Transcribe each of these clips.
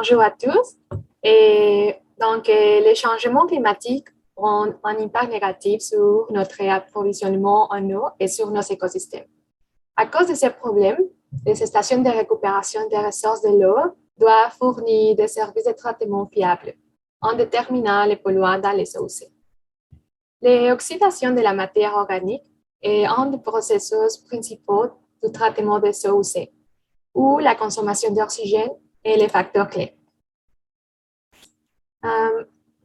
Bonjour à tous. Et donc, les changements climatiques ont un impact négatif sur notre approvisionnement en eau et sur nos écosystèmes. À cause de ces problèmes, les stations de récupération des ressources de l'eau doivent fournir des services de traitement fiables en déterminant les polluants dans les eaux usées. L'oxydation de la matière organique est un des processus principaux du traitement des eaux usées, où la consommation d'oxygène est le facteur clé.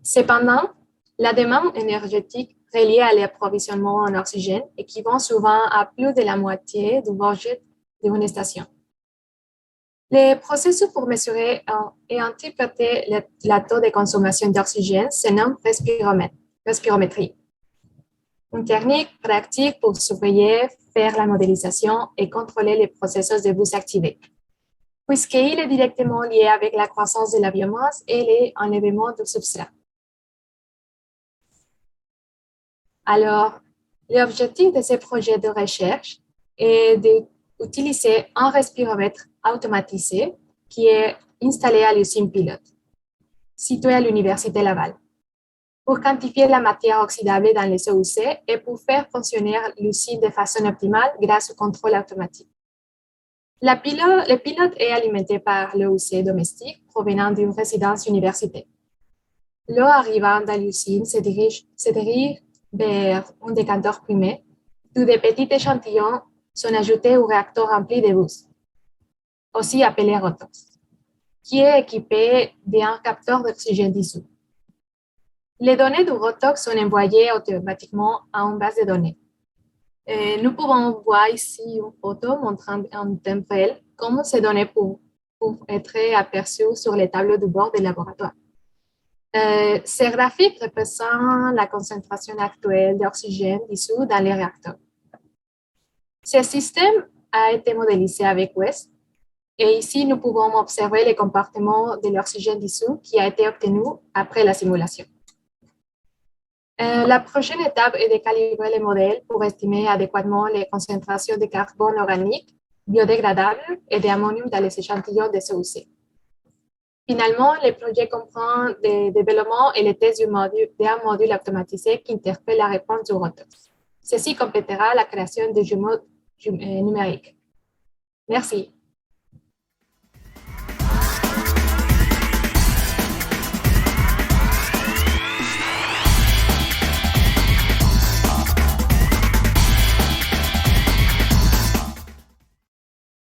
Cependant, la demande énergétique reliée à l'approvisionnement en oxygène équivaut souvent à plus de la moitié du budget d'une station. Les processus pour mesurer et interpréter le taux de consommation d'oxygène se nomment respirométrie. Une technique pratique pour surveiller, faire la modélisation et contrôler les processus de bus activés, puisqu'il est directement lié avec la croissance de la biomasse et l'enlèvement du substrat. Alors, l'objectif de ce projet de recherche est d'utiliser un respiromètre automatisé qui est installé à l'usine pilote, située à l'Université Laval, pour quantifier la matière oxydable dans les eaux usées et pour faire fonctionner l'usine de façon optimale grâce au contrôle automatique. Le pilote est alimenté par l'eau usée domestique provenant d'une résidence universitaire. L'eau arrivant dans l'usine se dirige vers un décanteur primé, d'où des petits échantillons sont ajoutés au réacteur rempli de bus, aussi appelé rotox, qui est équipé d'un capteur d'oxygène dissous. Les données du rotox sont envoyées automatiquement à une base de données. Nous pouvons voir ici une photo montrant en temps réel comment ces données peuvent être aperçues sur les tableaux de bord du laboratoire. Ces graphiques représentent la concentration actuelle d'oxygène dissous dans les réacteurs. Ce système a été modélisé avec WEST et ici nous pouvons observer le comportement de l'oxygène dissous qui a été obtenu après la simulation. La prochaine étape est de calibrer les modèles pour estimer adéquatement les concentrations de carbone organique, biodégradable et d'ammonium dans les échantillons des eaux usées. Finalement, le projet comprend le développement et le test d'un module automatisé qui interprète la réponse du rotox. Ceci complétera la création de jumeaux numériques. Merci.